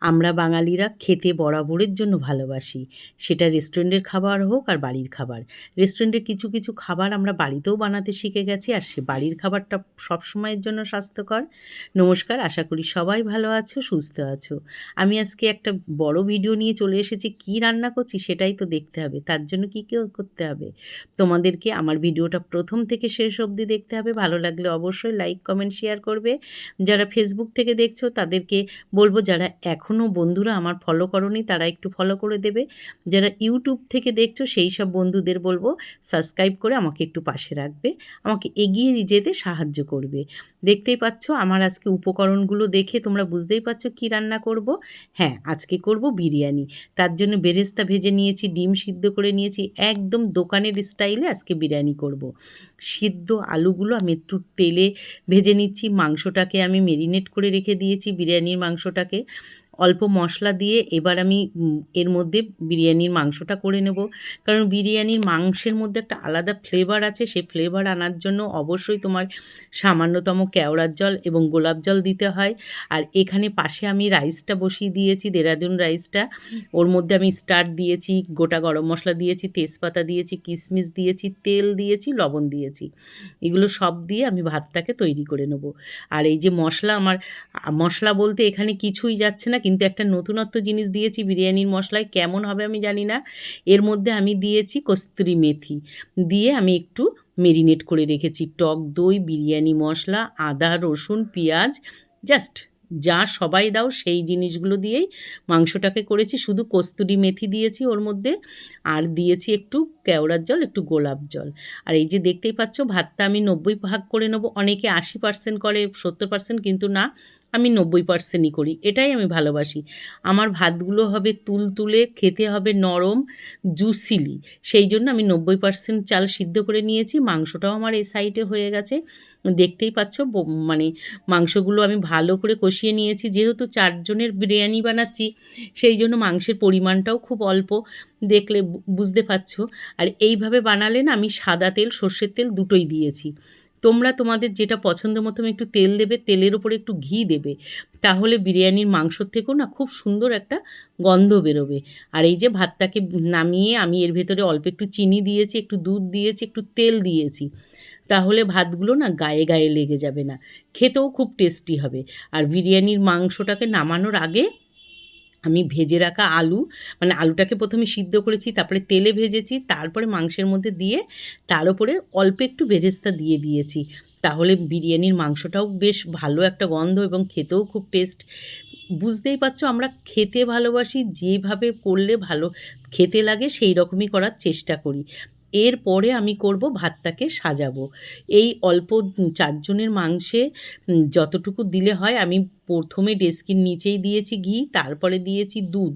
আমরা বাঙালিরা খেতে বরাবরের জন্য ভালোবাসি। সেটা রেস্টুরেন্টের খাবার হোক আর বাড়ির খাবার। রেস্টুরেন্টের কিছু, কিছু খাবার আমরা বাড়িতেও বানাতে শিখে গেছি আর সে বাড়ির খাবারটা সবসময়ের জন্য স্বাস্থ্যকর। নমস্কার, আশা করি সবাই ভালো আছো, সুস্থ আছো। আমি আজকে একটা বড় ভিডিও নিয়ে চলে এসেছি। কী রান্না করছি সেটাই তো দেখতে হবে। তার জন্য কী করতে হবে? তোমাদেরকে আমার ভিডিওটা প্রথম থেকে শেষ অবধি দেখতে হবে। ভালো লাগলে অবশ্যই লাইক, কমেন্ট, শেয়ার করবে। যারা ফেসবুক থেকে দেখছো তাদেরকে বলব, যারা এখনও বন্ধুরা আমার ফলো করোনি তারা একটু ফলো করে দেবে। যারা ইউটিউব থেকে দেখছো সেই সব বন্ধুদের বলব সাবস্ক্রাইব করে আমাকে একটু পাশে রাখবে, আমাকে এগিয়ে যেতে সাহায্য করবে। দেখতেই পাচ্ছ আমার আজকে উপকরণগুলো দেখে তোমরা বুঝতেই পারছো কী রান্না করব। হ্যাঁ, আজকে করব বিরিয়ানি। তার জন্য বেরেস্তা ভেজে নিয়েছি, ডিম সিদ্ধ করে নিয়েছি, একদম দোকানের স্টাইলে আজকে বিরিয়ানি করব। সিদ্ধ আলুগুলো আমি একটু তেলে ভেজে নিচ্ছি। মাংসটাকে আমি মেরিনেট করে রেখে দিয়েছি, বিরিয়ানির মাংসটাকে অল্প মশলা দিয়ে। এবার আমি এর মধ্যে বিরিয়ানির মাংসটা করে নেব, কারণ বিরিয়ানির মাংসের মধ্যে একটা আলাদা ফ্লেভার আছে। সে ফ্লেভার আনার জন্য অবশ্যই তোমার সামান্যতম কেওড়ার জল এবং গোলাপ জল দিতে হয়। আর এখানে পাশে আমি রাইসটা বসিয়ে দিয়েছি, দেরাদুন রাইসটা। ওর মধ্যে আমি স্টার দিয়েছি, গোটা গরম মশলা দিয়েছি, তেজপাতা দিয়েছি, কিশমিশ দিয়েছি, তেল দিয়েছি, লবণ দিয়েছি। এগুলো সব দিয়ে আমি ভাতটাকে তৈরি করে নেব। আর এই যে মশলা, আমার মশলা বলতে এখানে কিছুই যাচ্ছে না, কিন্তু একটা নতুনত্ব জিনিস দিয়েছি বিরিয়ানির মশলায়। কেমন হবে আমি জানি না। এর মধ্যে আমি দিয়েছি কস্তুরি মেথি দিয়ে আমি একটু মেরিনেট করে রেখেছি। টক দই, বিরিয়ানি মশলা, আদা, রসুন, পেঁয়াজ, জাস্ট যা সবাই দাও সেই জিনিসগুলো দিয়েই মাংসটাকে করেছি। শুধু কস্তুরি মেথি দিয়েছি ওর মধ্যে, আর দিয়েছি একটু কেওড়ার জল, একটু গোলাপ জল। আর এই যে দেখতেই পাচ্ছ ভাতটা আমি 90 ভাগ করে নেব। অনেকে 80% করে, 70%, কিন্তু না, আমি 90%ই করি। এটাই আমি ভালোবাসি। আমার ভাতগুলো হবে তুলতুলে, খেতে হবে নরম, জুসিলি। সেই জন্য আমি 90% চাল সিদ্ধ করে নিয়েছি। মাংসটাও আমার এই সাইডে হয়ে গেছে। দেখতেই পাচ্ছ মানে মাংসগুলো আমি ভালো করে কষিয়ে নিয়েছি। যেহেতু 4 জনের বিরিয়ানি বানাচ্ছি, সেই জন্য মাংসের পরিমাণটাও খুব অল্প, দেখলে বুঝতে পারছ। আর এইভাবে বানালে না, আমি সাদা তেল, সর্ষের তেল দুটোই দিয়েছি। তোমরা তোমাদের যেটা পছন্দ মতো একটু তেল দেবে, তেলের ওপরে একটু ঘি দেবে, তাহলে বিরিয়ানির মাংসর থেকেও না খুব সুন্দর একটা গন্ধ বেরোবে। আর এই যে ভাতটাকে নামিয়ে আমি এর ভেতরে অল্প একটু চিনি দিয়েছি, একটু দুধ দিয়েছি, একটু তেল দিয়েছি। তাহলে ভাতগুলো না গায়ে গায়ে লেগে যাবে না, খেতেও খুব টেস্টি হবে। আর বিরিয়ানির মাংসটাকে নামানোর আগে আমি ভেজে রাখা আলু, মানে আলুটাকে প্রথমে সিদ্ধ করেছি, তারপরে তেলে ভেজেছি, তারপরে মাংসের মধ্যে দিয়ে তার উপরে অল্প একটু বেরেস্তা দিয়ে দিয়েছি। তাহলে বিরিয়ানির মাংসটাও বেশ ভালো একটা গন্ধ এবং খেতেও খুব টেস্ট। বুঝতেই পারছো আমরা খেতে ভালোবাসি, যেভাবে করলে ভালো খেতে লাগে সেই রকমই করার চেষ্টা করি। এরপরে আমি করব ভাতটাকে সাজাবো। এই অল্প 4 জনের মাংসে যতটুকু দিলে হয়, আমি প্রথমে ডেস্কির নিচেই দিয়েছি ঘি, তারপরে দিয়েছি দুধ,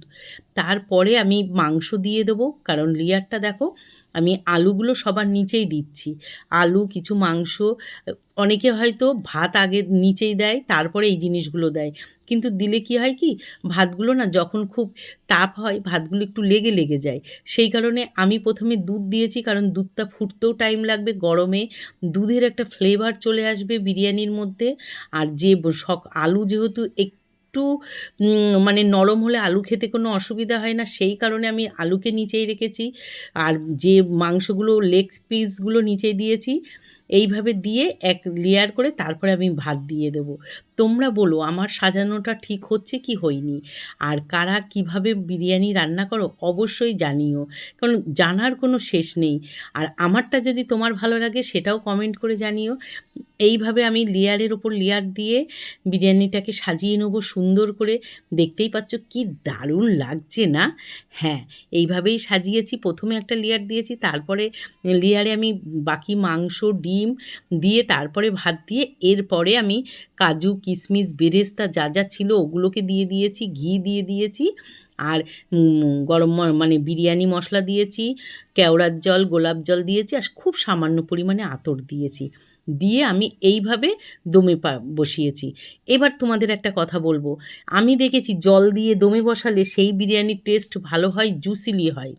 তারপরে আমি মাংস দিয়ে দেবো। কারণ লেয়ারটা দেখো, আমি আলুগুলো সবার নিচেই দিচ্ছি। আলু, কিছু মাংস, অনেকে হয়তো ভাত আগে নিচেই দেয়, তারপরে এই জিনিসগুলো দেয়। কিন্তু দিলে কি হয় কি, ভাতগুলো না যখন খুব তাপ হয় ভাতগুলো একটু লেগে লেগে যায়। সেই কারণে আমি প্রথমে দুধ দিয়েছি, কারণ দুধটা ফুটতেও টাইম লাগবে। গরমে দুধের একটা ফ্লেভার চলে আসবে বিরিয়ানির মধ্যে। আর যে আলু যেহেতু একটু মানে নরম হলে আলু খেতে কোনো অসুবিধা হয় না, সেই কারণে আমি আলুকে নিচেই রেখেছি। আর যে মাংসগুলো, লেগ পিসগুলো নিচে দিয়েছি। এইভাবে দিয়ে এক লেয়ার করে তারপরে আমি ভাত দিয়ে দেবো। তোমরা বলো আমার সাজানোটা ঠিক হচ্ছে কি হয়নি? আর কারা কীভাবে বিরিয়ানি রান্না করো অবশ্যই জানিও, কারণ জানার কোনো শেষ নেই। আর আমারটা যদি তোমার ভালো লাগে সেটাও কমেন্ট করে জানিও। এইভাবে আমি লেয়ারের ওপর লেয়ার দিয়ে বিরিয়ানিটাকে সাজিয়ে নেবো সুন্দর করে। দেখতেই পাচ্ছ কি দারুণ লাগছে না? হ্যাঁ, এইভাবেই সাজিয়েছি। প্রথমে একটা লেয়ার দিয়েছি, তারপরে লেয়ারে আমি বাকি মাংস, ডিম দিয়ে তারপরে ভাত দিয়ে, এরপরে আমি কাজু, কিশমিশ, বেরেস্তা যা যা ছিল ওগুলোকে দিয়ে দিয়েছি, ঘি দিয়ে দিয়েছি। আর গরম মানে বিরিয়ানি মশলা দিয়েছি, কেওড়ার জল, গোলাপ জল দিয়েছি, আর খুব সামান্য পরিমাণে আতর দিয়েছি। দিয়ে আমি এইভাবে দমে বসিয়েছি। এবার তোমাদের একটা কথা বলব, আমি দেখেছি জল দিয়ে দমে বসালে সেই বিরিয়ানির টেস্ট ভালো হয়, জুসিলি হয়।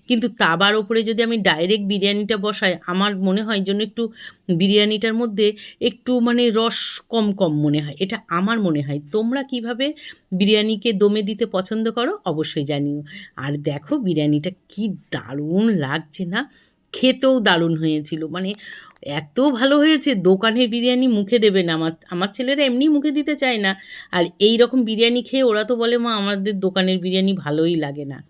কিন্তু তাবার ওপরে যদি আমি ডাইরেক্ট বিরিয়ানিটা বসাই, আমার মনে হয় যেন একটু বিরিয়ানিটার মধ্যে একটু মানে রস কম, কম মনে হয়। এটা আমার মনে হয়। তোমরা কিভাবে বিরিয়ানিকে দমে দিতে পছন্দ করো অবশ্যই জানিও। আর দেখো বিরিয়ানিটা কি দারুণ লাগছে না? খেতেও দারুণ হয়েছিল। মানে এত ভালো হয়েছে, দোকানের বিরিয়ানি মুখে দেবে না। আমার আমার ছেলেরা এমনিই মুখে দিতে চায় না। আর এইরকম বিরিয়ানি খেয়ে ওরা তো বলে, "মা আমাদের দোকানের বিরিয়ানি ভালোই লাগে না।"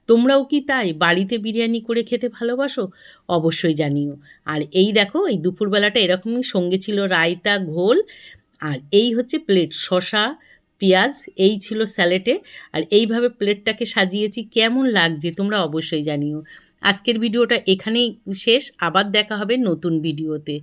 তোমরাও কি তাই? বাড়িতে বিরিয়ানি করে খেতে ভালোবাসো? অবশ্যই জানিও। আর এই দেখো এই দুপুরবেলাটা এরকমই, সঙ্গে ছিল রায়তা, ঘোল আর এই হচ্ছে প্লেট। শসা, পেঁয়াজ এই ছিল স্যালেডে। আর এইভাবে প্লেটটাকে সাজিয়েছি। কেমন লাগছে তোমরা অবশ্যই জানিও। আজকের ভিডিওটা এখানেই শেষ। আবার দেখা হবে নতুন ভিডিওতে।